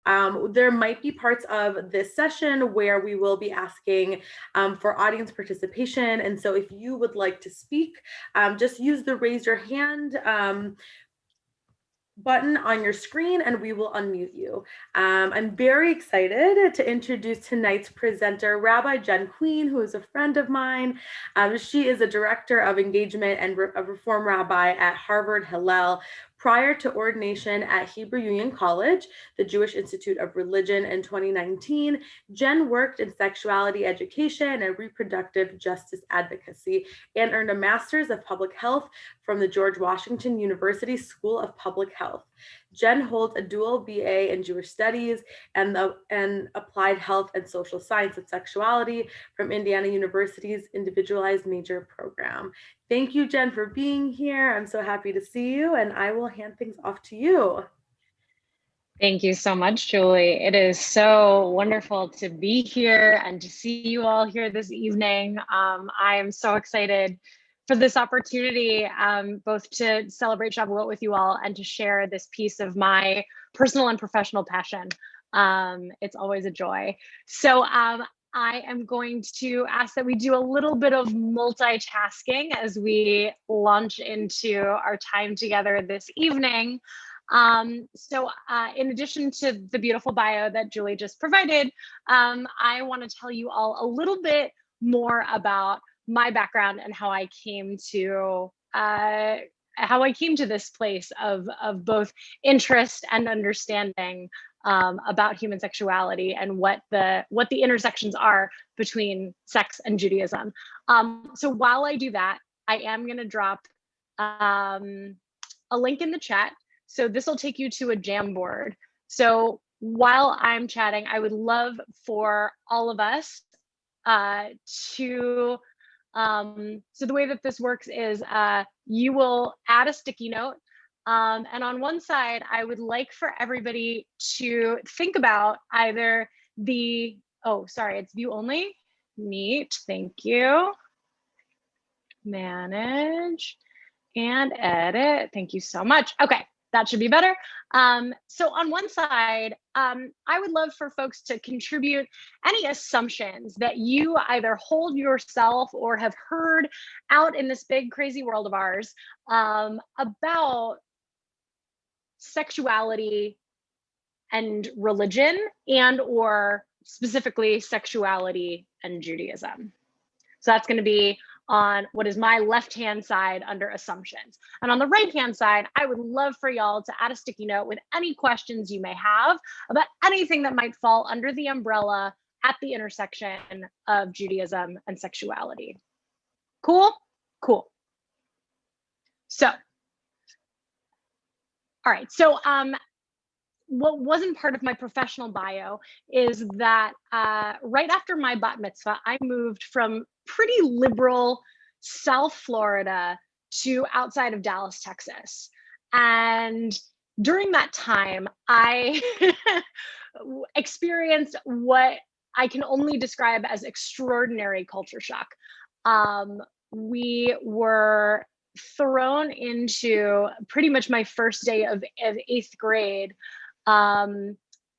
There might be parts of this session where we will be asking for audience participation. And so if you would like to speak, just use the raise your hand button on your screen and we will unmute you. I'm very excited to introduce tonight's presenter, Rabbi Jen Queen, who is a friend of mine. She is a director of engagement and a reform rabbi at Harvard Hillel. Prior to ordination at Hebrew Union College, the Jewish Institute of Religion in 2019, Jen worked in sexuality education and reproductive justice advocacy and earned a master's of public health from the George Washington University School of Public Health. Jen holds a dual BA in Jewish Studies and Applied Health and Social Science of Sexuality from Indiana University's Individualized Major Program. Thank you, Jen, for being here. I'm so happy to see you, and I will hand things off to you. Thank you so much, Julie. It is so wonderful to be here and to see you all here this evening. I am so excited for this opportunity, both to celebrate Shavuot with you all and to share this piece of my personal and professional passion. It's always a joy. So I am going to ask that we do a little bit of multitasking as we launch into our time together this evening. In addition to the beautiful bio that Julie just provided, I want to tell you all a little bit more about my background and how I came to this place of both interest and understanding about human sexuality and what the intersections are between sex and Judaism. So while I do that, I am going to drop a link in the chat. So this will take you to a Jamboard. So while I'm chatting, I would love for all of us so the way that this works is you will add a sticky note. And on one side, I would like for everybody to think about either it's view only. Neat, thank you. Manage and edit, thank you so much. Okay, that should be better. So on one side, I would love for folks to contribute any assumptions that you either hold yourself or have heard out in this big crazy world of ours about sexuality and religion, and or specifically sexuality and Judaism. So that's going to be on what is my left-hand side under assumptions. And on the right-hand side, I would love for y'all to add a sticky note with any questions you may have about anything that might fall under the umbrella at the intersection of Judaism and sexuality. Cool? Cool. So, all right. So what wasn't part of my professional bio is that right after my bat mitzvah, I moved from pretty liberal South Florida to outside of Dallas, Texas. And during that time, I experienced what I can only describe as extraordinary culture shock. We were thrown into pretty much my first day of 8th grade,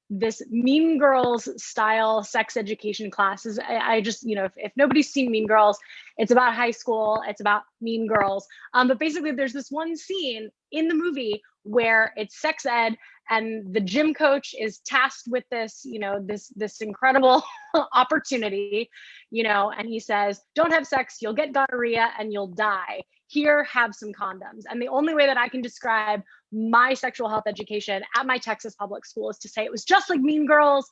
this Mean Girls style sex education classes. I just, if nobody's seen Mean Girls, it's about high school, it's about mean girls. But basically there's this one scene in the movie where it's sex ed and the gym coach is tasked with this, this incredible opportunity, and he says, don't have sex, you'll get gonorrhea and you'll die. Here, have some condoms. And the only way that I can describe my sexual health education at my Texas public school is to say it was just like Mean Girls,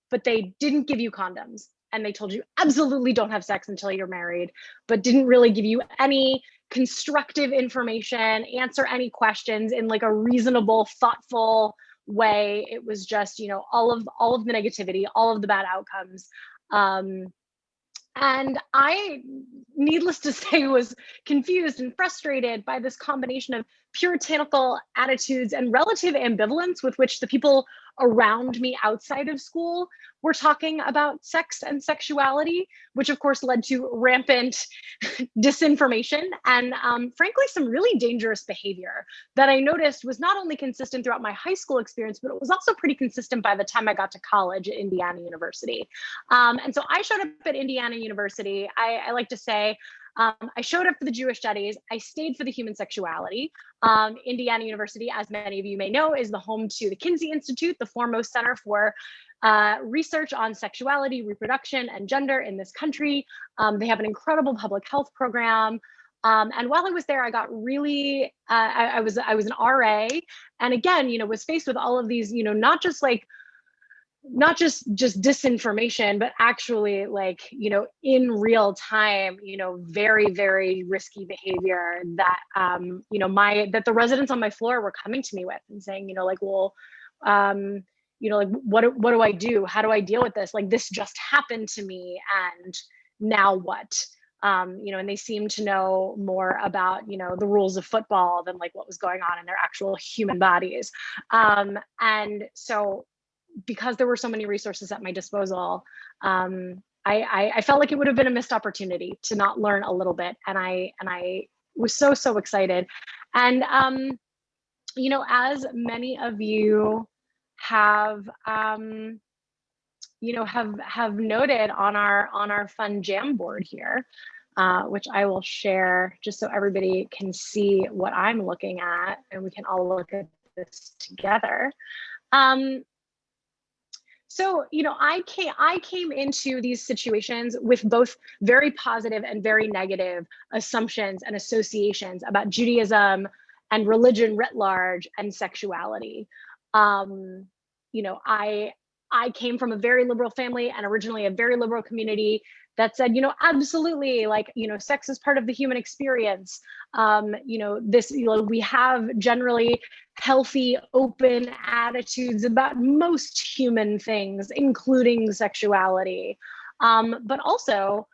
but they didn't give you condoms. And they told you absolutely don't have sex until you're married, but didn't really give you any constructive information, answer any questions in like a reasonable, thoughtful way. It was just, all of the negativity, all of the bad outcomes. And I, needless to say, was confused and frustrated by this combination of puritanical attitudes and relative ambivalence with which the people around me outside of school were talking about sex and sexuality, which of course led to rampant disinformation and frankly, some really dangerous behavior that I noticed was not only consistent throughout my high school experience, but it was also pretty consistent by the time I got to college at Indiana University. And so I showed up at Indiana University. I like to say, I showed up for the Jewish studies. I stayed for the human sexuality. Indiana University, as many of you may know, is the home to the Kinsey Institute, the foremost center for research on sexuality, reproduction, and gender in this country. They have an incredible public health program. And while I was there, I got really, I was an RA, and again, was faced with all of these, not just disinformation, but actually in real time, very, very risky behavior that, that the residents on my floor were coming to me with and saying, well, what do I do? How do I deal with this? Like, this just happened to me, and now what? And they seemed to know more about, the rules of football than what was going on in their actual human bodies. And so, because there were so many resources at my disposal, I felt like it would have been a missed opportunity to not learn a little bit. And I was so excited. And, as many of you have, have noted on our fun jam board here, which I will share just so everybody can see what I'm looking at and we can all look at this together. So, I came into these situations with both very positive and very negative assumptions and associations about Judaism and religion writ large and sexuality. I came from a very liberal family and originally a very liberal community that said, absolutely, sex is part of the human experience. We have generally healthy, open attitudes about most human things, including sexuality. But also,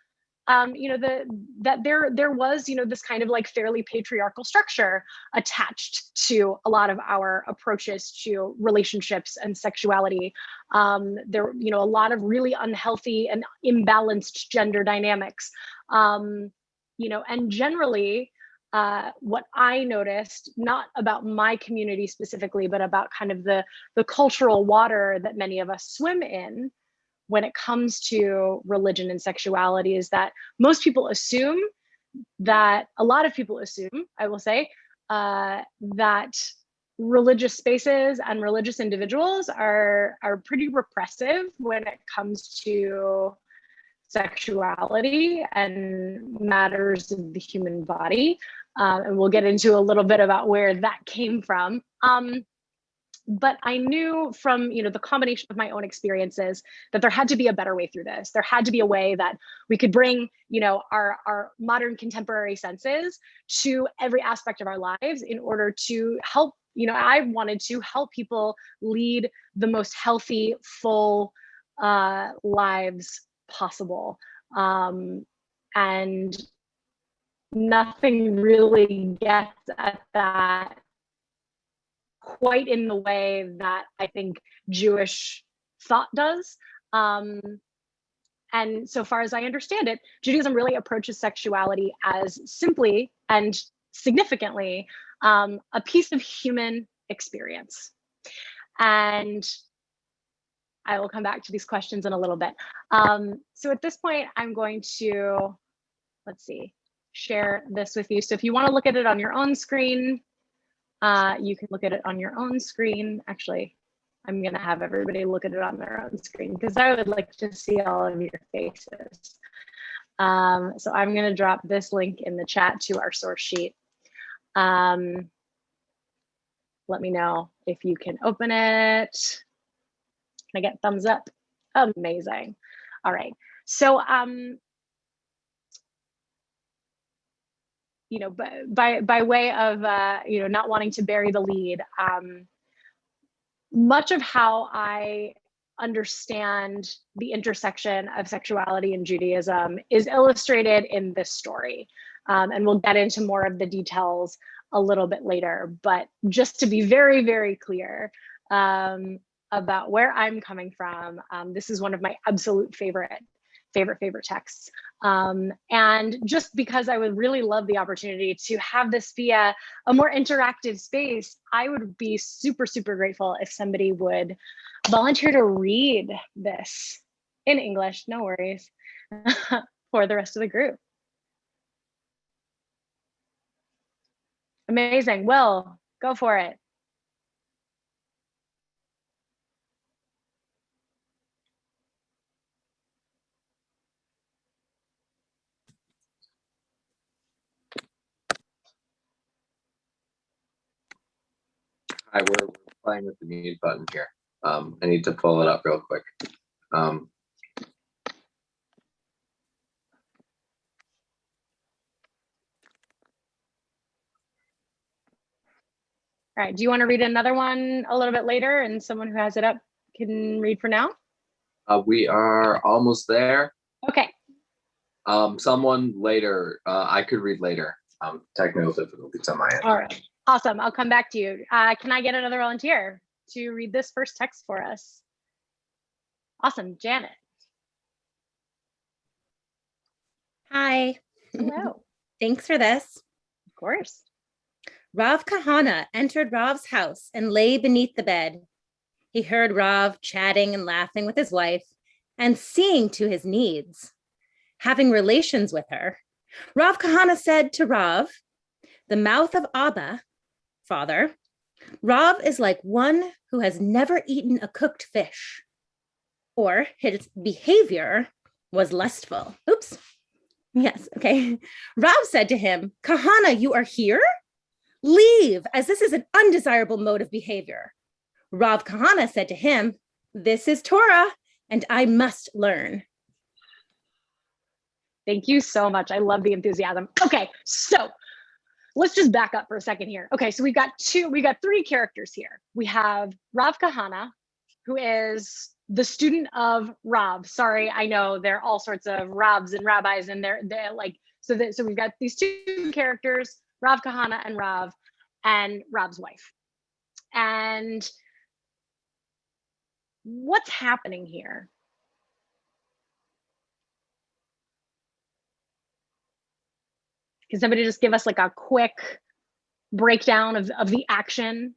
that there was, this kind of fairly patriarchal structure attached to a lot of our approaches to relationships and sexuality. There, a lot of really unhealthy and imbalanced gender dynamics. And generally, what I noticed, not about my community specifically, but about kind of the cultural water that many of us swim in when it comes to religion and sexuality, is that most people assume that, a lot of people assume, I will say, that religious spaces and religious individuals are pretty repressive when it comes to sexuality and matters of the human body. And we'll get into a little bit about where that came from. But I knew from, the combination of my own experiences that there had to be a better way through this. There had to be a way that we could bring, our modern contemporary senses to every aspect of our lives in order to help, I wanted to help people lead the most healthy, full lives possible. And nothing really gets at that quite in the way that I think Jewish thought does. And so far as I understand it, Judaism really approaches sexuality as simply and significantly a piece of human experience. And I will come back to these questions in a little bit. So at this point, I'm going to, share this with you. So if you want to look at it on your own screen, you can look at it on your own screen. Actually, I'm going to have everybody look at it on their own screen because I would like to see all of your faces. So I'm going to drop this link in the chat to our source sheet. Let me know if you can open it. Can I get thumbs up? Amazing. All right. So, by way of, not wanting to bury the lead, much of how I understand the intersection of sexuality and Judaism is illustrated in this story. And we'll get into more of the details a little bit later. But just to be very, very clear, about where I'm coming from. This is one of my absolute favorite texts. And just because I would really love the opportunity to have this be a more interactive space, I would be super, super grateful if somebody would volunteer to read this in English, no worries, for the rest of the group. Amazing. Will, go for it. Hi, we're playing with the mute button here. I need to pull it up real quick. All right, do you want to read another one a little bit later and someone who has it up can read for now? We are almost there. Okay. Someone later, I could read later. Technical difficulties on my end. All right, awesome. I'll come back to you. Can I get another volunteer to read this first text for us? Awesome, Janet. Hi. Hello. Thanks for this. Of course. Rav Kahana entered Rav's house and lay beneath the bed. He heard Rav chatting and laughing with his wife and seeing to his needs. Having relations with her, Rav Kahana said to Rav, the mouth of Abba, father, Rav is like one who has never eaten a cooked fish, or his behavior was lustful. Oops. Yes, okay. Rav said to him, Kahana, you are here? Leave, as this is an undesirable mode of behavior. Rav Kahana said to him, this is Torah, and I must learn. Thank you so much. I love the enthusiasm. Okay, so let's just back up for a second here. Okay, so we got three characters here. We have Rav Kahana, who is the student of Rav. Sorry, I know there are all sorts of Ravs and rabbis, and they're like, so we've got these two characters, Rav Kahana and Rav's wife. And what's happening here? Can somebody just give us like a quick breakdown of the action?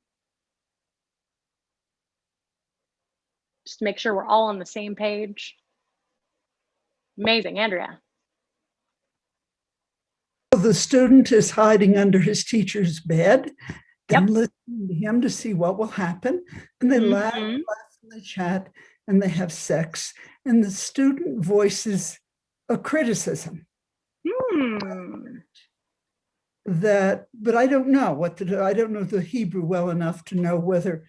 Just to make sure we're all on the same page. Amazing, Andrea. The student is hiding under his teacher's bed and Yep. listening to him to see what will happen. And they laugh and they chat and they have sex. And the student voices a criticism. That, but I don't know what to do. I don't know the Hebrew well enough to know whether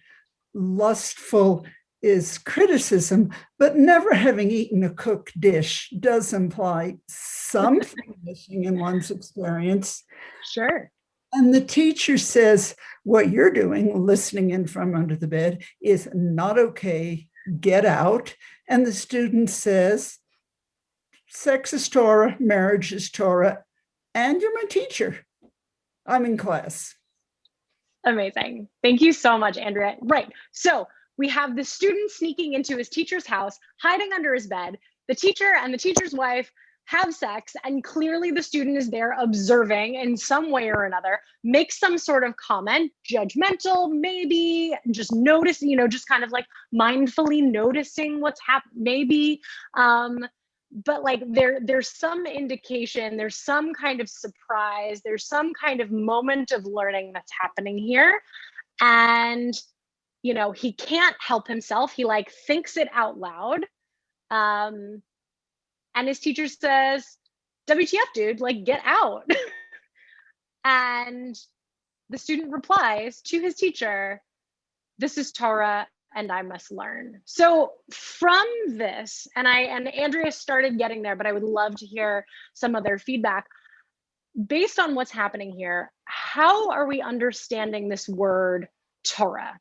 lustful is criticism, but never having eaten a cooked dish does imply something missing in one's experience. Sure. And the teacher says, what you're doing, listening in from under the bed, is not okay. Get out. And the student says, sex is Torah, marriage is Torah, and you're my teacher. I'm in class. Amazing. Thank you so much, Andrea. Right. So we have the student sneaking into his teacher's house, hiding under his bed. The teacher and the teacher's wife have sex, and clearly the student is there observing in some way or another, makes some sort of comment, judgmental, maybe just noticing, just kind of like mindfully noticing what's happening, maybe. But like there's some indication, there's some kind of surprise, there's some kind of moment of learning that's happening here. And, he can't help himself. He like thinks it out loud. And his teacher says, WTF, dude, like get out. And the student replies to his teacher, this is Torah, and I must learn. So from this, and Andrea started getting there, but I would love to hear some other feedback. Based on what's happening here, how are we understanding this word Torah?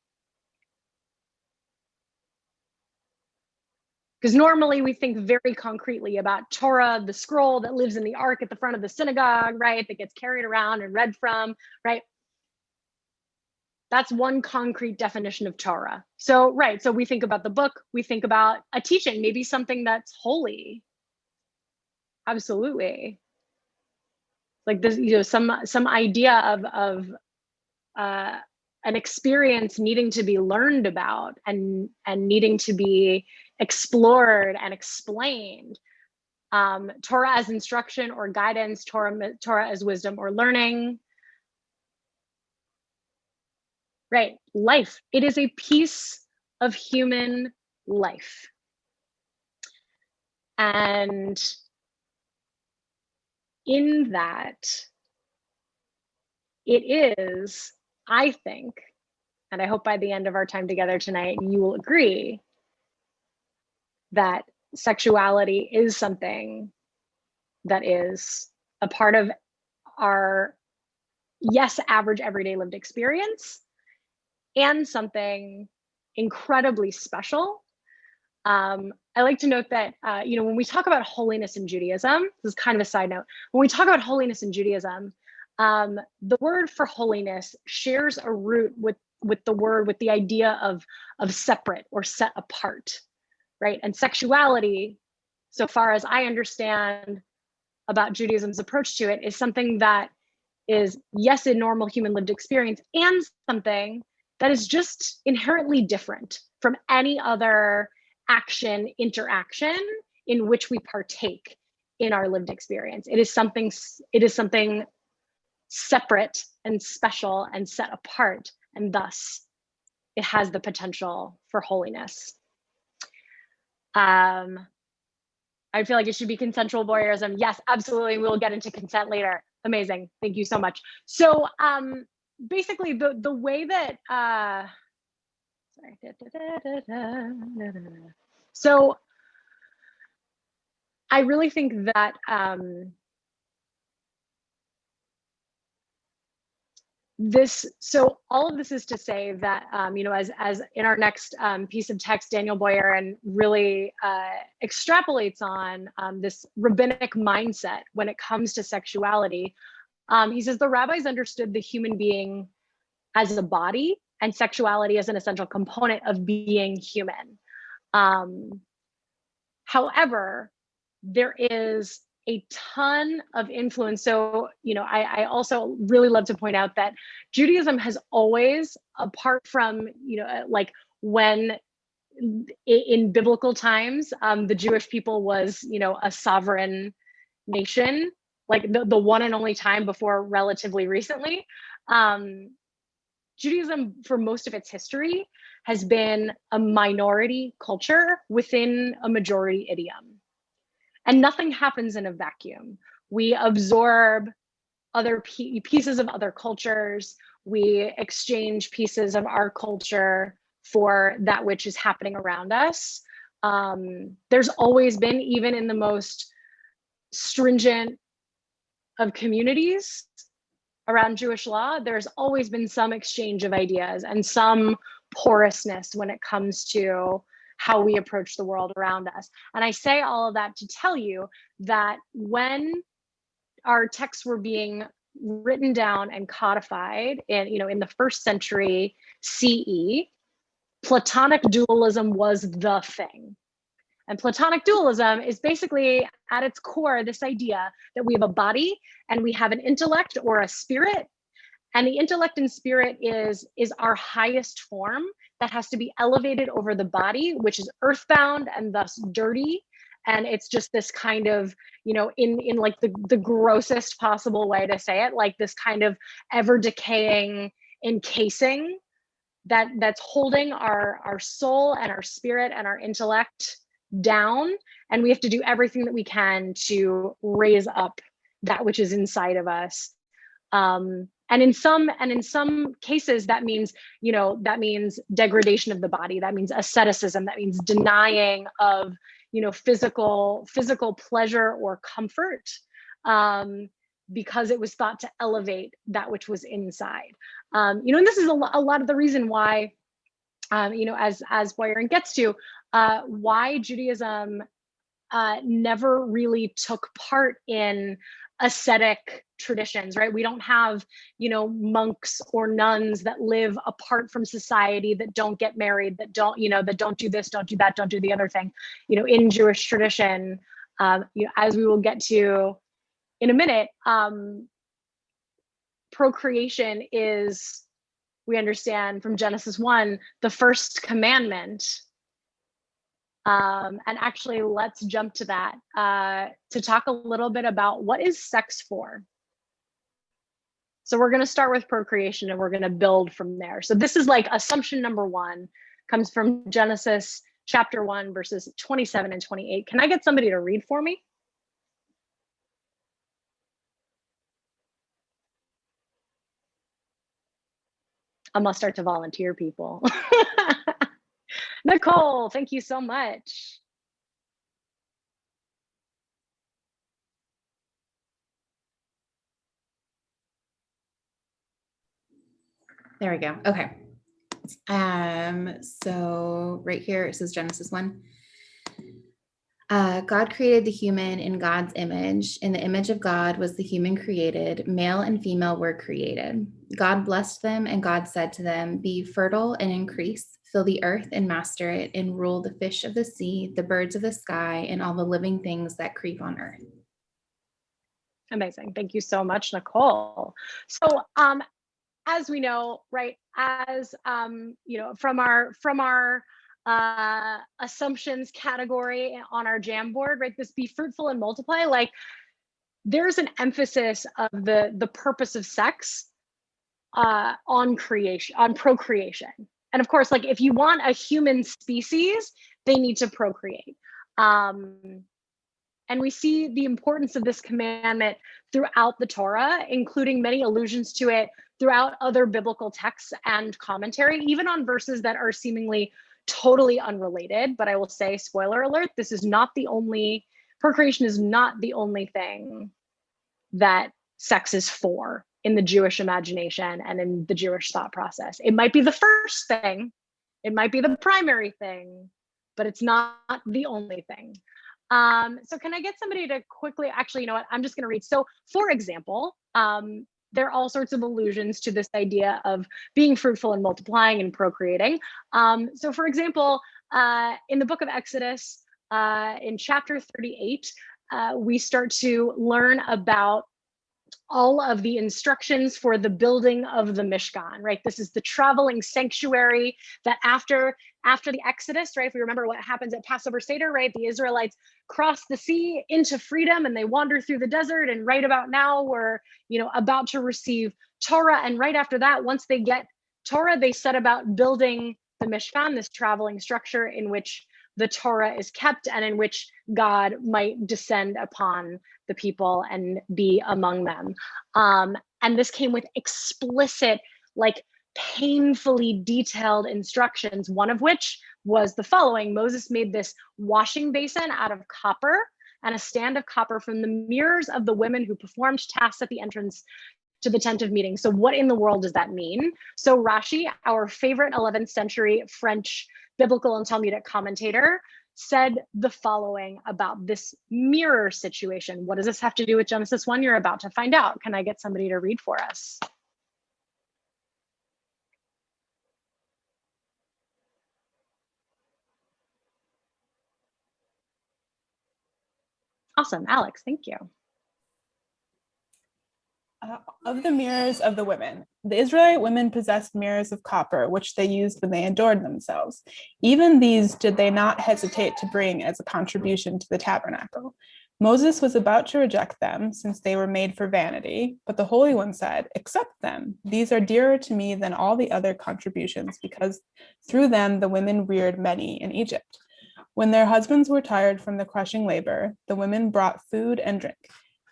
Because normally we think very concretely about Torah, the scroll that lives in the ark at the front of the synagogue, right? That gets carried around and read from, right? That's one concrete definition of Torah. So, right, so we think about the book, we think about a teaching, maybe something that's holy. Absolutely. Like this, you know, some idea of an experience needing to be learned about and needing to be explored and explained. Torah as instruction or guidance, Torah as wisdom or learning. Right, life. It is a piece of human life. And in that, it is, I think, and I hope by the end of our time together tonight, you will agree that sexuality is something that is a part of our, yes, average everyday lived experience, and something incredibly special. I like to note that, you know, when we talk about holiness in Judaism, this is kind of a side note, when we talk about holiness in Judaism, the word for holiness shares a root with the idea of separate or set apart, right? And sexuality, so far as I understand about Judaism's approach to it, is something that is, yes, a normal human lived experience, and something that is just inherently different from any other interaction in which we partake in our lived experience. It is something separate and special and set apart, and thus it has the potential for holiness. I feel like it should be consensual voyeurism. Yes, absolutely. We'll get into consent later. Amazing. Thank you so much. So basically the way that, so I really think that so all of this is to say that, you know, as in our next piece of text, Daniel Boyer really extrapolates on this rabbinic mindset when it comes to sexuality. He says the rabbis understood the human being as a body and sexuality as an essential component of being human. However, there is a ton of influence. So, you know, I also really love to point out that Judaism has always, apart from, you know, like when in biblical times, the Jewish people was, you know, a sovereign nation, like the one and only time before relatively recently. Judaism, for most of its history, has been a minority culture within a majority idiom. And nothing happens in a vacuum. We absorb other pieces of other cultures. We exchange pieces of our culture for that which is happening around us. There's always been, even in the most stringent of communities around Jewish law, there's always been some exchange of ideas and some porousness when it comes to how we approach the world around us. And I say all of that to tell you that when our texts were being written down and codified in, you know, in the 1st century CE, Platonic dualism was the thing. And Platonic dualism is basically at its core this idea that we have a body and we have an intellect or a spirit. And the intellect and spirit is our highest form that has to be elevated over the body, which is earthbound and thus dirty. And it's just this kind of, you know, in like the grossest possible way to say it, like this kind of ever decaying encasing that's holding our soul and our spirit and our intellect down. And we have to do everything that we can to raise up that which is inside of us. And in some cases, that means, you know, that means degradation of the body. That means asceticism. That means denying of, you know, physical pleasure or comfort, because it was thought to elevate that which was inside. You know, and this is a lot of the reason why, you know, as Boyer gets to, why Judaism never really took part in ascetic traditions, right? We don't have, monks or nuns that live apart from society, that don't get married, that don't, that don't do this, don't do that, don't do the other thing. In Jewish tradition, as we will get to in a minute, procreation is, we understand from Genesis 1, the first commandment. And actually, let's jump to that to talk a little bit about what is sex for. So we're going to start with procreation and we're going to build from there. So this is like assumption number 1, comes from Genesis chapter 1, verses 27 and 28. Can I get somebody to read for me? I must start to volunteer people. Nicole, thank you so much. There we go. Okay. So right here it says Genesis 1. God created the human in God's image. In the image of God was the human created. Male and female were created. God blessed them, and God said to them, "Be fertile and increase, fill the earth and master it, and rule the fish of the sea, the birds of the sky, and all the living things that creep on earth." Amazing. Thank you so much, Nicole. So, as we know, right, as from our assumptions category on our Jamboard, right, this be fruitful and multiply, like there's an emphasis of the purpose of sex on procreation. And of course, like if you want a human species, they need to procreate. And we see the importance of this commandment throughout the Torah, including many allusions to it throughout other biblical texts and commentary, even on verses that are seemingly totally unrelated. But I will say, spoiler alert, procreation is not the only thing that sex is for in the Jewish imagination and in the Jewish thought process. It might be the first thing, it might be the primary thing, but it's not the only thing. So can I get somebody to quickly, actually, you know what, I'm just going to read. So for example, there are all sorts of allusions to this idea of being fruitful and multiplying and procreating. So for example, in the book of Exodus, in chapter 38, we start to learn about all of the instructions for the building of the Mishkan, right? This is the traveling sanctuary that after the Exodus, right? If we remember what happens at Passover Seder, right? The Israelites cross the sea into freedom and they wander through the desert. And right about now, we're, about to receive Torah. And right after that, once they get Torah, they set about building the Mishkan, this traveling structure in which the Torah is kept and in which God might descend upon the people and be among them. And this came with explicit, like painfully detailed instructions, one of which was the following. Moses made this washing basin out of copper and a stand of copper from the mirrors of the women who performed tasks at the entrance to the tent of meeting. So what in the world does that mean? So Rashi, our favorite 11th century French biblical and Talmudic commentator, said the following about this mirror situation. What does this have to do with Genesis 1? You're about to find out. Can I get somebody to read for us? Awesome, Alex, thank you. Of the mirrors of the women, the Israelite women possessed mirrors of copper, which they used when they adorned themselves. Even these did they not hesitate to bring as a contribution to the tabernacle. Moses was about to reject them, since they were made for vanity, but the Holy One said, "Accept them. These are dearer to me than all the other contributions, because through them the women reared many in Egypt." When their husbands were tired from the crushing labor, the women brought food and drink.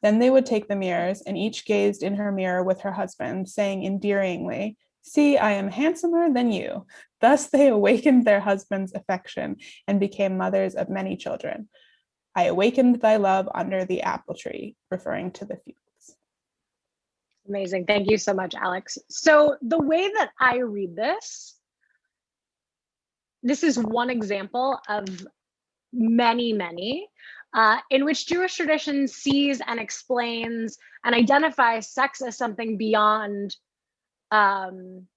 Then they would take the mirrors, and each gazed in her mirror with her husband, saying endearingly, "See, I am handsomer than you." Thus they awakened their husband's affection and became mothers of many children. "I awakened thy love under the apple tree," referring to the fields. Amazing. Thank you so much, Alex. So the way that I read this is one example of many, many. in which Jewish tradition sees and explains and identifies sex as something beyond an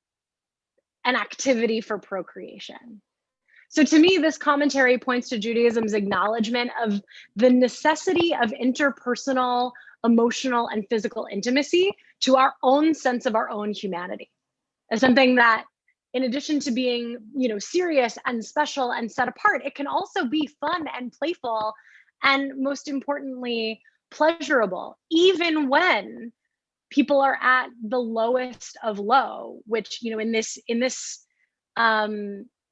activity for procreation. So to me, this commentary points to Judaism's acknowledgement of the necessity of interpersonal, emotional, and physical intimacy to our own sense of our own humanity, as something that, in addition to being, serious and special and set apart, it can also be fun and playful, and most importantly, pleasurable, even when people are at the lowest of low, which, in this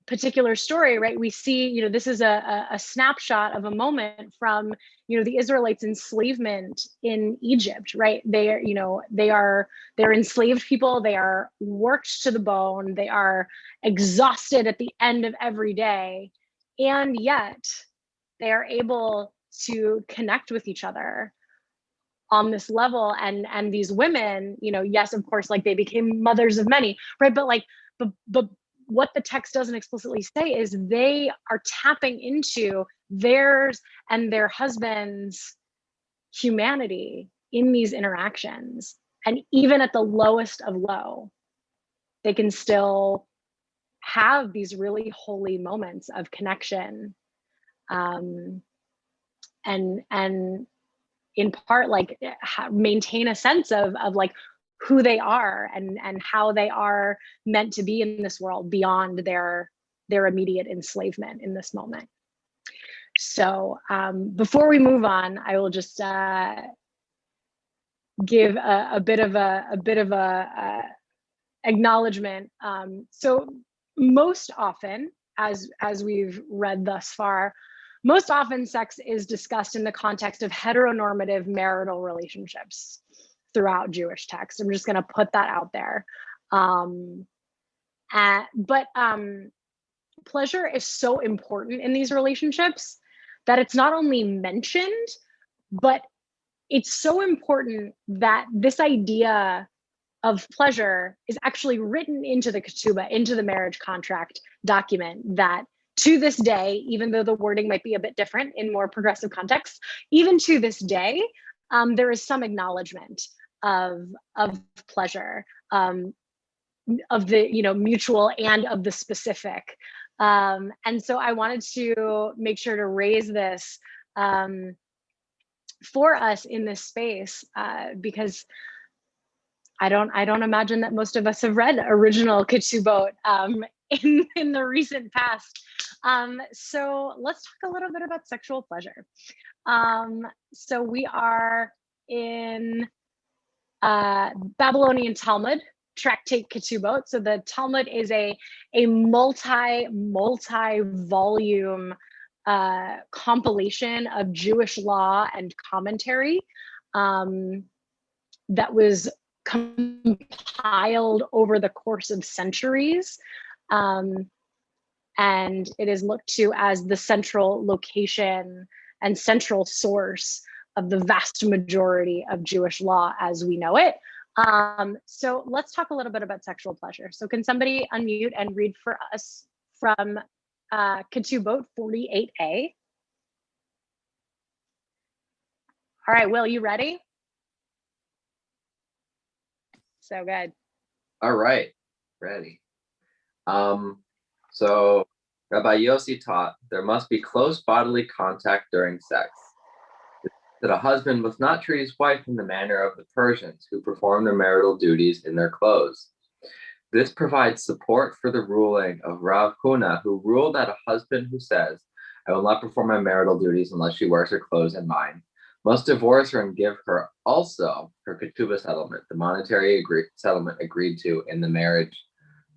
particular story, right, we see, this is a snapshot of a moment from, the Israelites' enslavement in Egypt, right? They're enslaved people. They are worked to the bone. They are exhausted at the end of every day, and yet they are able to connect with each other on this level. And these women, yes, of course, like, they became mothers of many, right? But what the text doesn't explicitly say is they are tapping into theirs and their husbands' humanity in these interactions. And even at the lowest of low, they can still have these really holy moments of connection. And in part, maintain a sense of who they are and how they are meant to be in this world beyond their immediate enslavement in this moment. So before we move on, I will just give a bit of a acknowledgement. So most often, as we've read thus far, most often sex is discussed in the context of heteronormative marital relationships throughout Jewish texts. I'm just going to put that out there. But pleasure is so important in these relationships that it's not only mentioned, but it's so important that this idea of pleasure is actually written into the ketubah, into the marriage contract document, that to this day, even though the wording might be a bit different in more progressive contexts, even to this day, there is some acknowledgement of pleasure, of the mutual and of the specific. And so I wanted to make sure to raise this for us in this space, because I don't imagine that most of us have read original ketubot in the recent past. So let's talk a little bit about sexual pleasure. So we are in Babylonian Talmud, tractate ketubot. So the Talmud is a multi-volume compilation of Jewish law and commentary that was compiled over the course of centuries. And it is looked to as the central location and central source of the vast majority of Jewish law as we know it. So let's talk a little bit about sexual pleasure. So can somebody unmute and read for us from Ketubot 48a? All right, Will, you ready? So good. All right, ready. So Rabbi Yossi taught there must be close bodily contact during sex, that a husband must not treat his wife in the manner of the Persians who perform their marital duties in their clothes. This provides support for the ruling of Rav Huna, who ruled that a husband who says, "I will not perform my marital duties unless she wears her clothes and mine," must divorce her and give her also her ketubah settlement, the monetary settlement agreed to in the marriage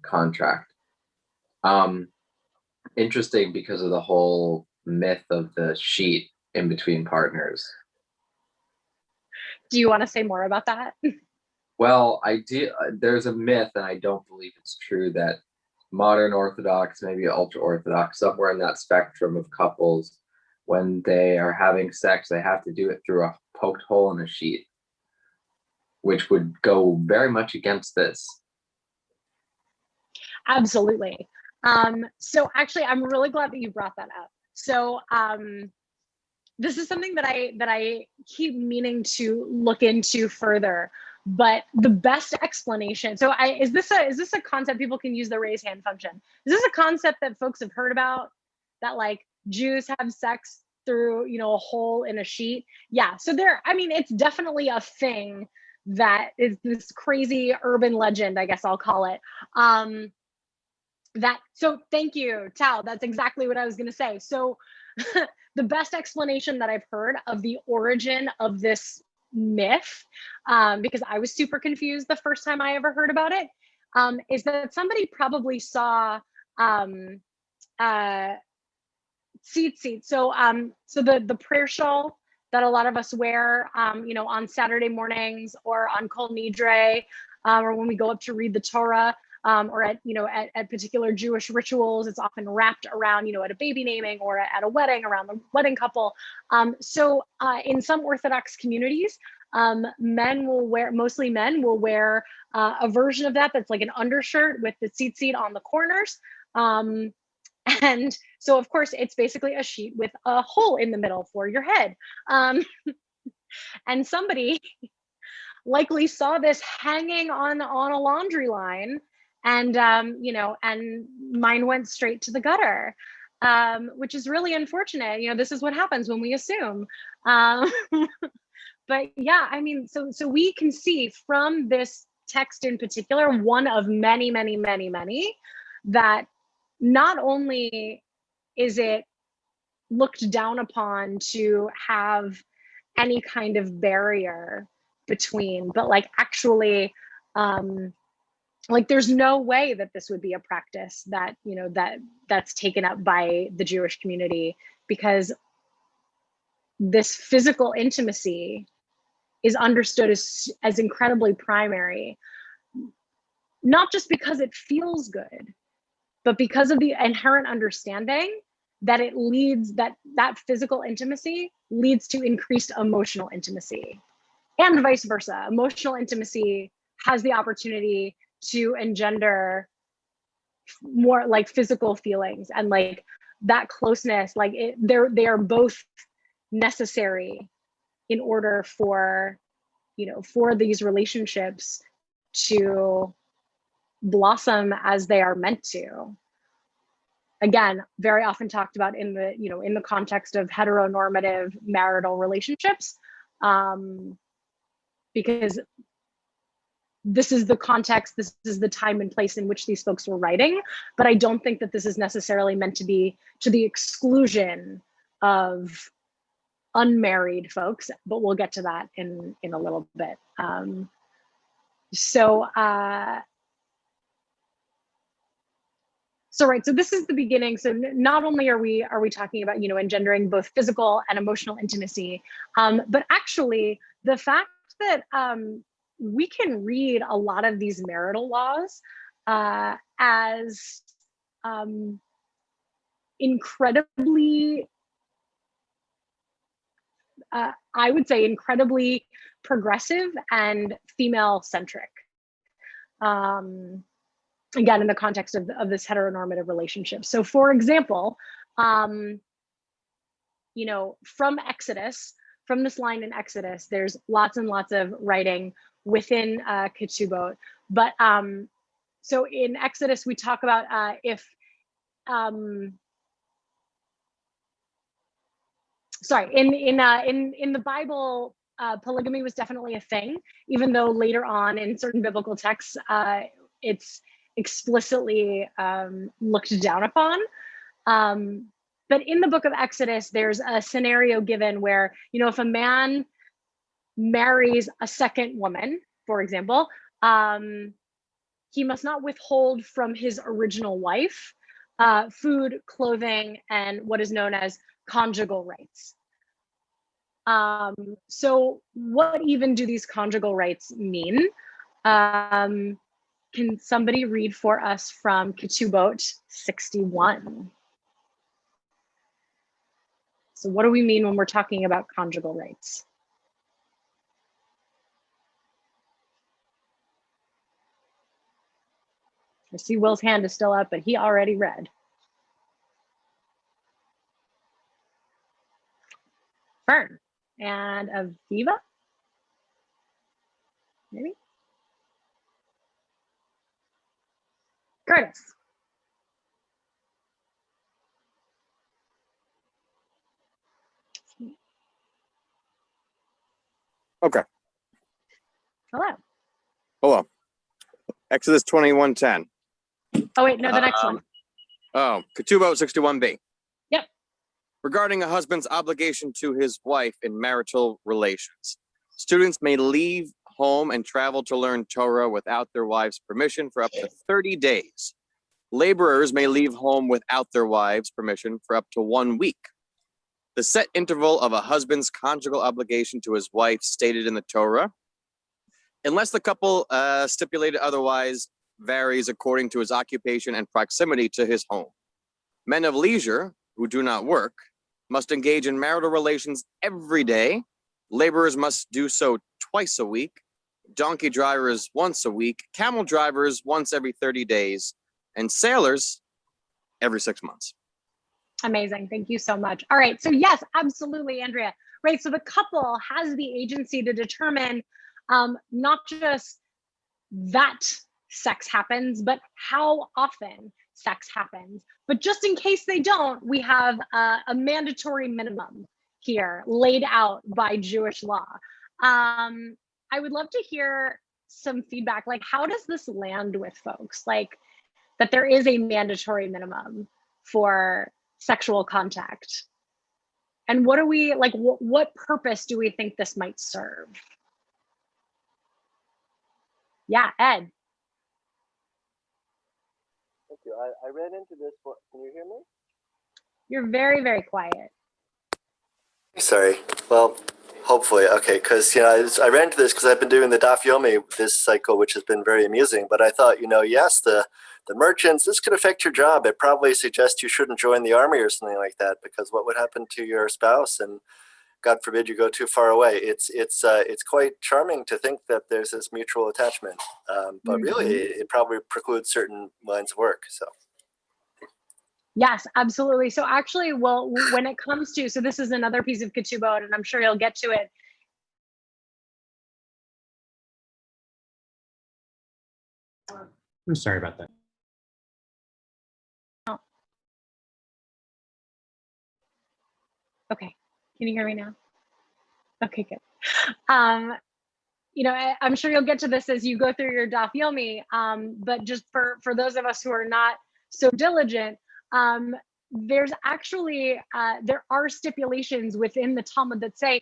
contract. Interesting because of the whole myth of the sheet in between partners. Do you want to say more about that? Well, I do. There's a myth, and I don't believe it's true, that modern Orthodox, maybe ultra Orthodox, somewhere in that spectrum of couples, when they are having sex, they have to do it through a poked hole in a sheet, which would go very much against this. Absolutely. So actually, I'm really glad that you brought that up. So this is something that I keep meaning to look into further. But the best explanation, so is this a concept people can use the raise hand function? Is this a concept that folks have heard about, that like Jews have sex through, you know, a hole in a sheet? Yeah, so I mean, it's definitely a thing that is this crazy urban legend, I guess I'll call it. So thank you, Tao, that's exactly what I was gonna say. So the best explanation that I've heard of the origin of this myth, because I was super confused the first time I ever heard about it, is that somebody probably saw tzitzit. So the prayer shawl that a lot of us wear, you know, on Saturday mornings or on Kol Nidre, or when we go up to read the Torah, or at, you know, at particular Jewish rituals. It's often wrapped around, you know, at a baby naming or at a wedding, around the wedding couple. So in some Orthodox communities, mostly men will wear a version of that that's like an undershirt with the tzitzit on the corners. And so, of course, it's basically a sheet with a hole in the middle for your head. And somebody likely saw this hanging on a laundry line, and you know, and mine went straight to the gutter, which is really unfortunate. You know, this is what happens when we assume. But yeah, I mean, so we can see from this text in particular, one of many, many, many, many, that not only is it looked down upon to have any kind of barrier between, but like actually, like there's no way that this would be a practice that, you know, that's taken up by the Jewish community, because this physical intimacy is understood as incredibly primary, not just because it feels good, but because of the inherent understanding that it leads, that physical intimacy leads to increased emotional intimacy, and vice versa. Emotional intimacy has the opportunity to engender more like physical feelings, and like that closeness, like they are both necessary in order for, you know, for these relationships to blossom as they are meant to. Again, very often talked about in the, you know, in the context of heteronormative marital relationships, because this is the context, this is the time and place in which these folks were writing. But I don't think that this is necessarily meant to be to the exclusion of unmarried folks, but we'll get to that in a little bit. So right, so this is the beginning. So not only are we talking about, you know, engendering both physical and emotional intimacy, but actually the fact that we can read a lot of these marital laws as incredibly, I would say, incredibly progressive and female-centric. Again, in the context of this heteronormative relationship. So for example, you know, from Exodus, from this line in Exodus, there's lots and lots of writing within Ketubot. But so in Exodus, we talk about in the Bible, polygamy was definitely a thing, even though later on in certain biblical texts, it's explicitly looked down upon. But in the book of Exodus, there's a scenario given where, you know, if a man marries a second woman, for example, he must not withhold from his original wife food, clothing, and what is known as conjugal rights. So what even do these conjugal rights mean? Can somebody read for us from Ketubot 61? So what do we mean when we're talking about conjugal rights? I see Will's hand is still up, but he already read. Fern and Aviva, maybe? Curtis. Okay. Hello. Hello. Exodus 21:10. Oh, wait, no, the next one. Oh, Ketubot 61b. Yep. Regarding a husband's obligation to his wife in marital relations. Students may leave home and travel to learn Torah without their wives' permission for up to 30 days. Laborers may leave home without their wives' permission for up to 1 week. The set interval of a husband's conjugal obligation to his wife stated in the Torah, unless the couple stipulated otherwise, varies according to his occupation and proximity to his home. Men of leisure, who do not work, must engage in marital relations every day. Laborers must do so twice a week. Donkey drivers once a week. Camel drivers once every 30 days. And sailors every 6 months. Amazing. Thank you so much. All right. So yes, absolutely, Andrea. Right. So the couple has the agency to determine not just that sex happens, but how often sex happens. But just in case they don't, we have a mandatory minimum here laid out by Jewish law. I would love to hear some feedback. Like, how does this land with folks? Like, that there is a mandatory minimum for sexual contact. And what do we, like, what purpose do we think this might serve? Yeah, Ed. Thank you. I ran into this. Can you hear me? You're very, very quiet. Sorry. Well, hopefully. Okay, because I ran into this because I've been doing the Daf Yomi this cycle, which has been very amusing. But I thought, yes, the merchants, this could affect your job. It probably suggests you shouldn't join the army or something like that, because what would happen to your spouse, and God forbid you go too far away. It's quite charming to think that there's this mutual attachment, but really it probably precludes certain lines of work. So. Yes, absolutely. So actually, well, when it comes to, so this is another piece of Ketubot, and I'm sure you'll get to it. I'm sorry about that. Oh. Okay, can you hear me now? Okay, good. I'm sure you'll get to this as you go through your Daf Yomi, but just for those of us who are not so diligent, there's actually, there are stipulations within the Talmud that say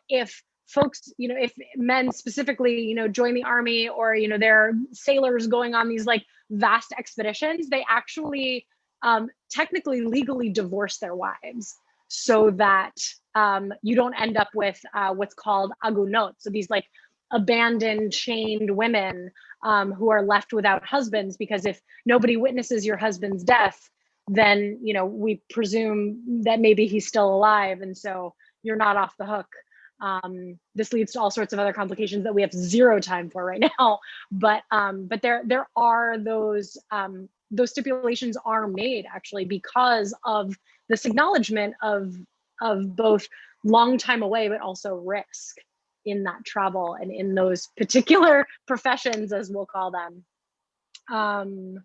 if folks, if men specifically, join the army, or, they're sailors going on these like vast expeditions, they actually technically legally divorce their wives, so that you don't end up with what's called agunot. So these like abandoned, chained women who are left without husbands, because if nobody witnesses your husband's death, then, we presume that maybe he's still alive, and so you're not off the hook. This leads to all sorts of other complications that we have zero time for right now. But there are those stipulations are made actually because of this acknowledgement of both long time away, but also risk in that travel and in those particular professions, as we'll call them. I'm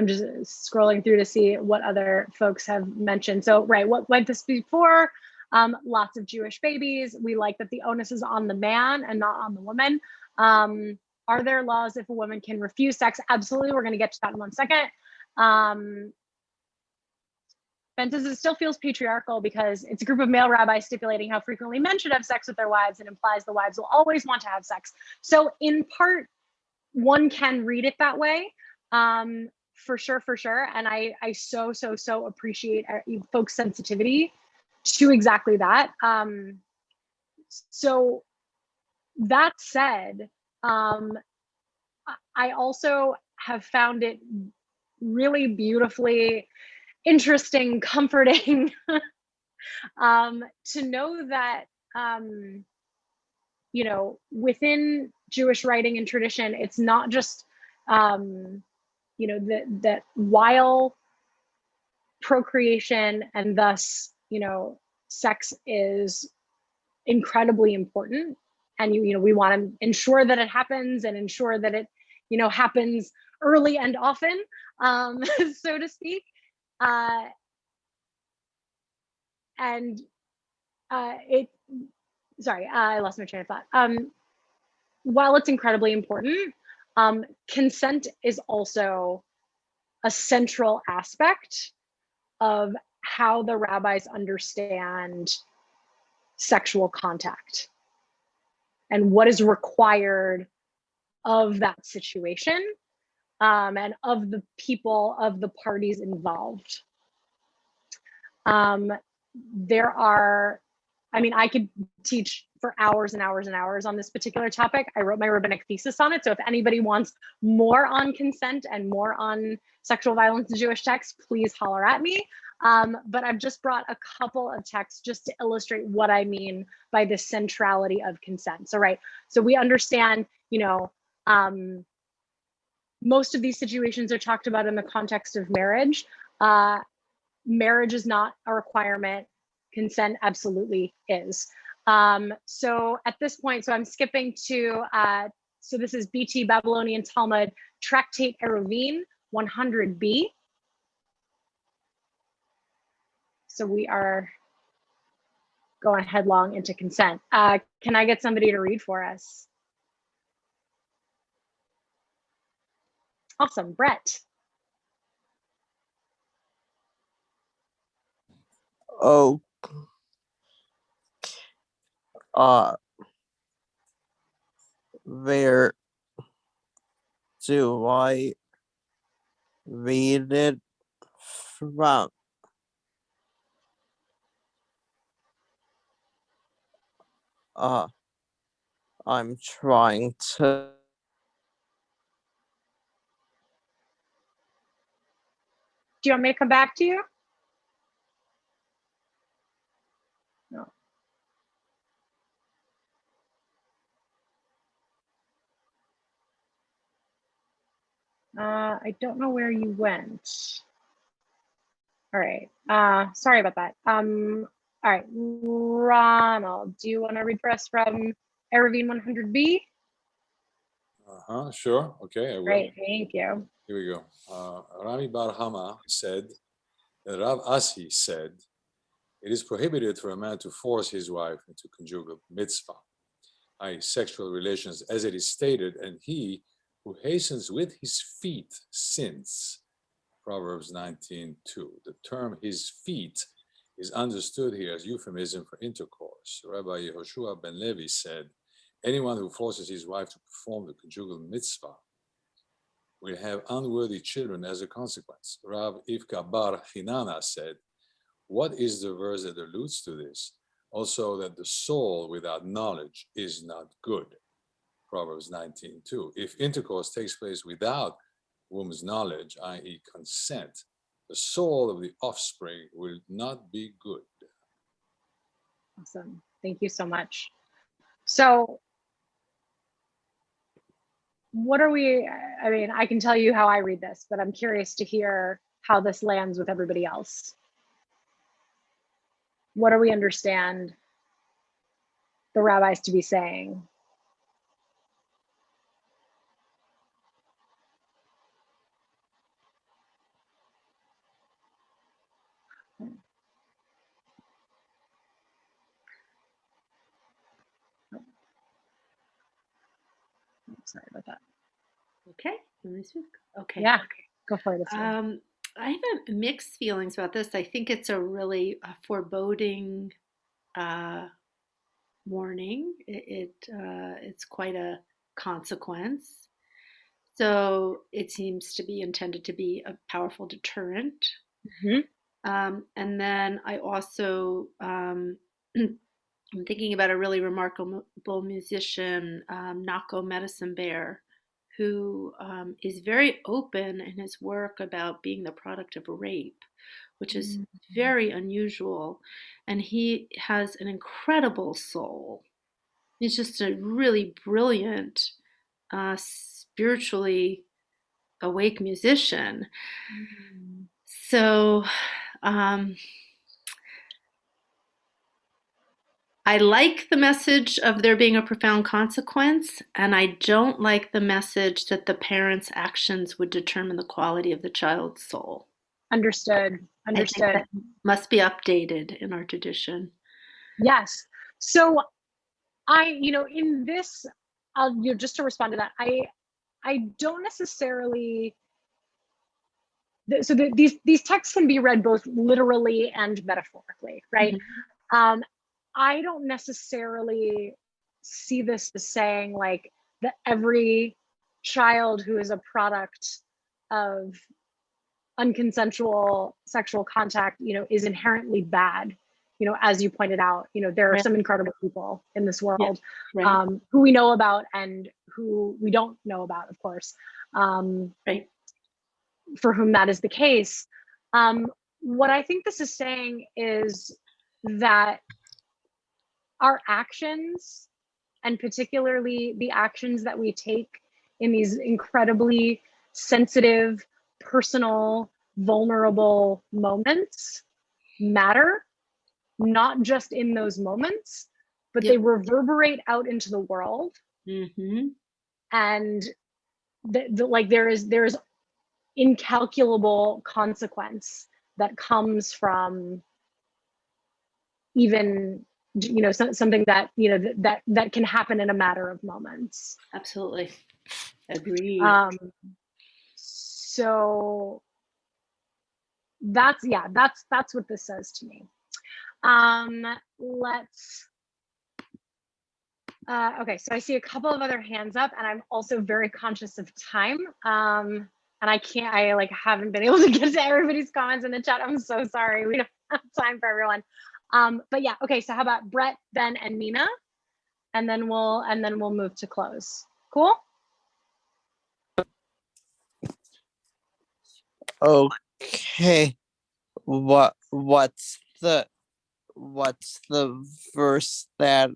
just scrolling through to see what other folks have mentioned. So, right, what went this before? Lots of Jewish babies. We like that the onus is on the man and not on the woman. Are there laws if a woman can refuse sex? Absolutely. We're going to get to that in 1 second. Ben says it still feels patriarchal because it's a group of male rabbis stipulating how frequently men should have sex with their wives, and implies the wives will always want to have sex. So in part, one can read it that way, for sure. And I so appreciate folks' sensitivity to exactly that. So that said, I also have found it really beautifully interesting, comforting, to know that, within Jewish writing and tradition, it's not just, that while procreation, and thus, sex is incredibly important. And we want to ensure that it happens, and ensure that it, happens early and often, so to speak. And I lost my train of thought. While it's incredibly important, consent is also a central aspect of how the rabbis understand sexual contact and what is required of that situation, and of the people, of the parties involved. I could teach for hours and hours and hours on this particular topic. I wrote my rabbinic thesis on it. So if anybody wants more on consent and more on sexual violence in Jewish texts, please holler at me. But I've just brought a couple of texts just to illustrate what I mean by the centrality of consent. So we understand, most of these situations are talked about in the context of marriage. Marriage is not a requirement. Consent absolutely is. So at this point, I'm skipping to, so this is BT Babylonian Talmud, Tractate Eruvin 100b. So we are going headlong into consent. Can I get somebody to read for us? Awesome, Brett. Oh, where do I read it from? I'm trying to. Do you want me to come back to you? No. I don't know where you went. All right. Sorry about that. All right, Ronald, do you want to read for us from Eruvin 100b? Sure. Okay, I will. Great, thank you. Here we go. Rami Bar Hama said, that Rav Asi said, it is prohibited for a man to force his wife into conjugal mitzvah, i.e. sexual relations, as it is stated, and he who hastens with his feet sins. Proverbs 19:2. The term his feet is understood here as euphemism for intercourse. Rabbi Yehoshua ben Levi said, anyone who forces his wife to perform the conjugal mitzvah will have unworthy children as a consequence. Rav Ivka Bar Hinana said, what is the verse that alludes to this? Also that the soul without knowledge is not good. Proverbs 19:2. If intercourse takes place without woman's knowledge, i.e. consent, the soul of the offspring will not be good. Awesome, thank you so much. So what are we, I can tell you how I read this, but I'm curious to hear how this lands with everybody else. What do we understand the rabbis to be saying? Sorry about that. Okay, let me speak. Okay. Yeah, go for it. I have mixed feelings about this. I think it's a really foreboding warning. It's quite a consequence. So it seems to be intended to be a powerful deterrent. Mm-hmm. And then I also I'm thinking about a really remarkable musician, Nako Medicine Bear, who is very open in his work about being the product of rape, which is very unusual. And he has an incredible soul. He's just a really brilliant, spiritually awake musician. So Um, I like the message of there being a profound consequence, and I don't like the message that the parents' actions would determine the quality of the child's soul. Understood. I think that must be updated in our tradition. Yes. So in this, just to respond to that, I don't necessarily. So these texts can be read both literally and metaphorically, right? Mm-hmm. I don't necessarily see this as saying like that every child who is a product of unconsensual sexual contact, is inherently bad. As you pointed out, there are some incredible people in this world, who we know about and who we don't know about, of course, for whom that is the case. What I think this is saying is that our actions, and particularly the actions that we take in these incredibly sensitive, personal, vulnerable moments, matter, not just in those moments, but they reverberate out into the world. Mm-hmm. And there is incalculable consequence that comes from even something that that can happen in a matter of moments. Absolutely. Agreed. So that's what this says to me. Let's okay, so I see a couple of other hands up, and I'm also very conscious of time. And I haven't been able to get to everybody's comments in the chat. I'm so sorry. We don't have time for everyone. But yeah, okay, so how about Brett, Ben, and Nina? And then we'll move to close. Cool? Okay. What's the verse that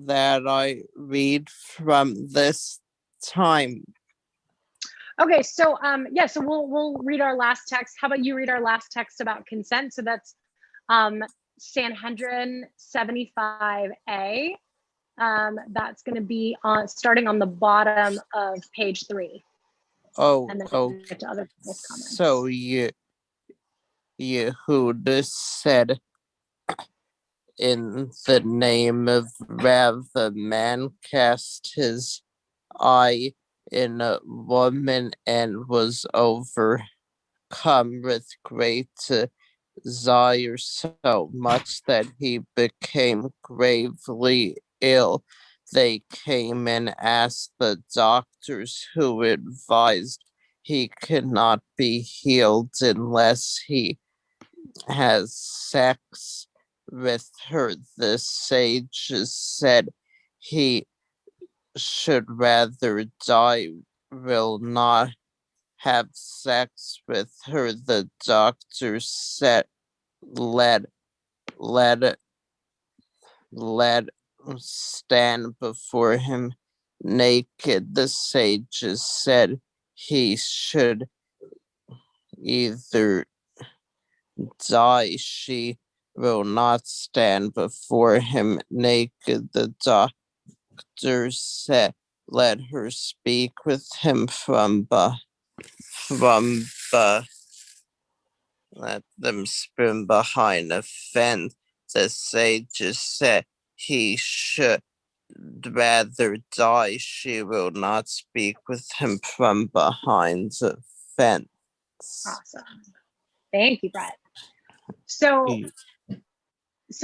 I read from this time? Okay, so so we'll read our last text. How about you read our last text about consent? So that's Sanhedrin 75a. That's going to be starting on the bottom of page 3. Oh, and then we'll get to other people's comments. So Yehuda said, "In the name of Rav, a man cast his eye in a woman and was overcome with great desire, so much that he became gravely ill. They came and asked the doctors, who advised he could not be healed unless he has sex with her. The sages said he should rather die, will not have sex with her. The doctor said, let stand before him naked. The sages said he should either die. She will not stand before him naked. The doctor said, let her speak with him let them spin behind a fence. The sages said he should rather die. She will not speak with him from behind the fence. Awesome. Thank you, Brett. So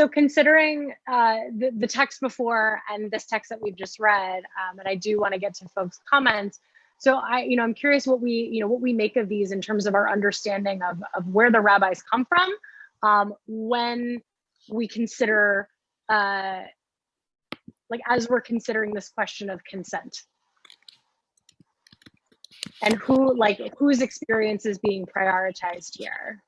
considering the text before and this text that we've just read, and I do want to get to folks' comments. So I'm curious what we make of these in terms of our understanding of where the rabbis come from when we consider as we're considering this question of consent, and whose experience is being prioritized here.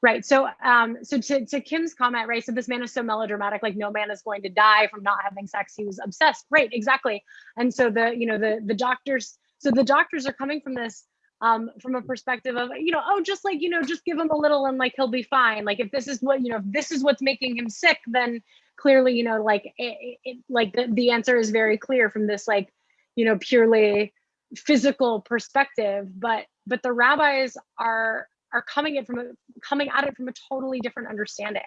Right. So, so to Kim's comment, right? So this man is so melodramatic, like no man is going to die from not having sex. He was obsessed. Right. Exactly. And so the doctors, so the doctors are coming from this, from a perspective of, oh, just like, just give him a little and like, he'll be fine. Like if this is what, if this is what's making him sick, then clearly, like like the answer is very clear from this, like, purely physical perspective. But the rabbis are coming at it from a totally different understanding,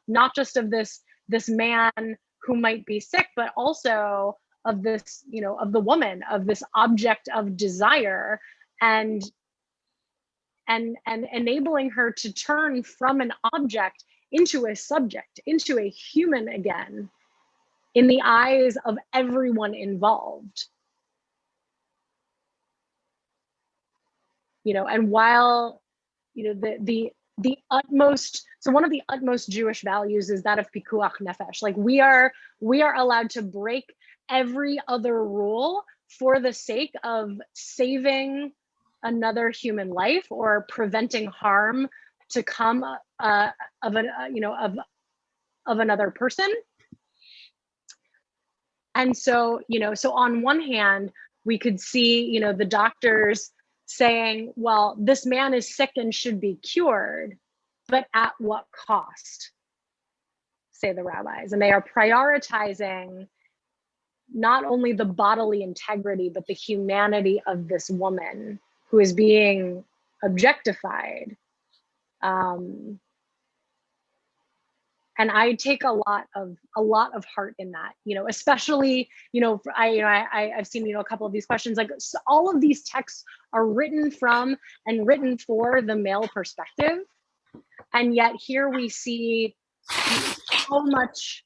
not just of this man who might be sick, but also of this, of the woman, of this object of desire, and enabling her to turn from an object into a subject, into a human again, in the eyes of everyone involved. And while the utmost, so one of the utmost Jewish values is that of pikuach nefesh. Like we are allowed to break every other rule for the sake of saving another human life or preventing harm to come of another person. And so, so on one hand, we could see, the doctors saying, well, this man is sick and should be cured, but at what cost, say the rabbis. And they are prioritizing not only the bodily integrity, but the humanity of this woman who is being objectified. And I take a lot of heart in that, especially, I've seen, a couple of these questions, like so all of these texts are written from and written for the male perspective. And yet here we see so much,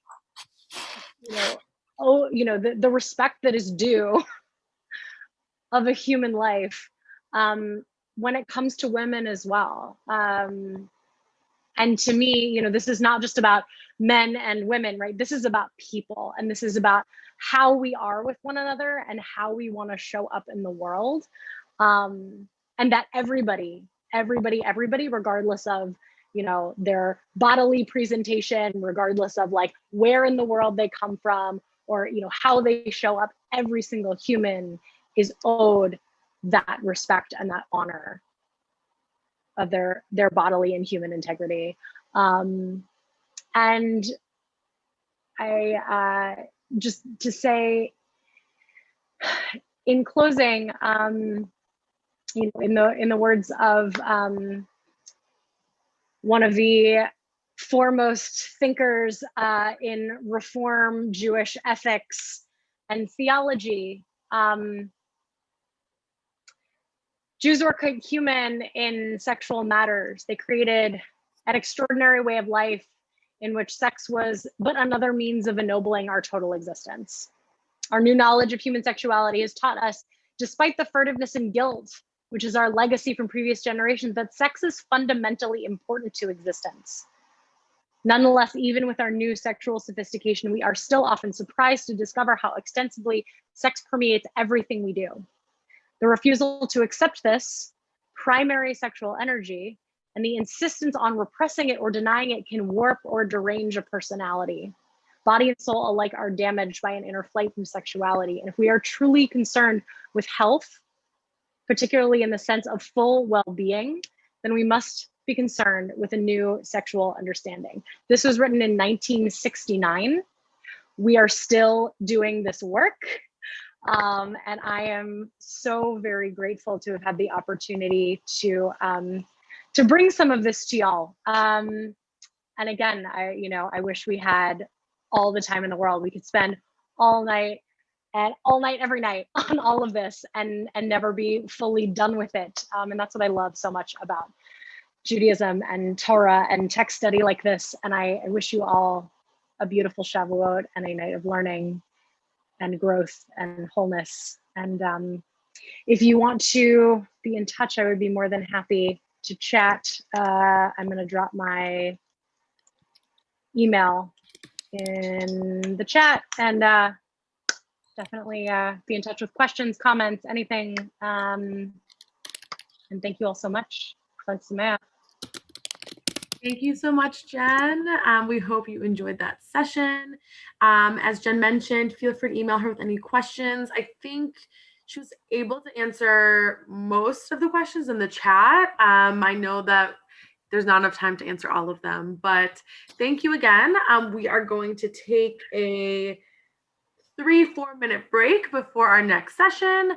the respect that is due of a human life when it comes to women as well. And to me, this is not just about men and women, right? This is about people, and this is about how we are with one another and how we want to show up in the world. And that everybody, regardless of, their bodily presentation, regardless of like where in the world they come from, or, how they show up, every single human is owed that respect and that honor of their bodily and human integrity. And I just to say in closing, in the words of one of the foremost thinkers in Reform Jewish ethics and theology, Jews were human in sexual matters. They created an extraordinary way of life in which sex was but another means of ennobling our total existence. Our new knowledge of human sexuality has taught us, despite the furtiveness and guilt, which is our legacy from previous generations, that sex is fundamentally important to existence. Nonetheless, even with our new sexual sophistication, we are still often surprised to discover how extensively sex permeates everything we do. The refusal to accept this primary sexual energy and the insistence on repressing it or denying it can warp or derange a personality. Body and soul alike are damaged by an inner flight from sexuality. And if we are truly concerned with health, particularly in the sense of full well-being, then we must be concerned with a new sexual understanding. This was written in 1969. We are still doing this work. And I am so very grateful to have had the opportunity to bring some of this to y'all. And again, I wish we had all the time in the world. We could spend all night every night on all of this and never be fully done with it. And that's what I love so much about Judaism and Torah and text study like this. And I wish you all a beautiful Shavuot and a night of learning and growth and wholeness. And if you want to be in touch, I would be more than happy to chat. I'm going to drop my email in the chat, and definitely be in touch with questions, comments, anything. And thank you all so much. Chag Sameach. Thank you so much, Jen. We hope you enjoyed that session. As Jen mentioned, feel free to email her with any questions. I think she was able to answer most of the questions in the chat. I know that there's not enough time to answer all of them, but thank you again. We are going to take a 3-4 minute break before our next session.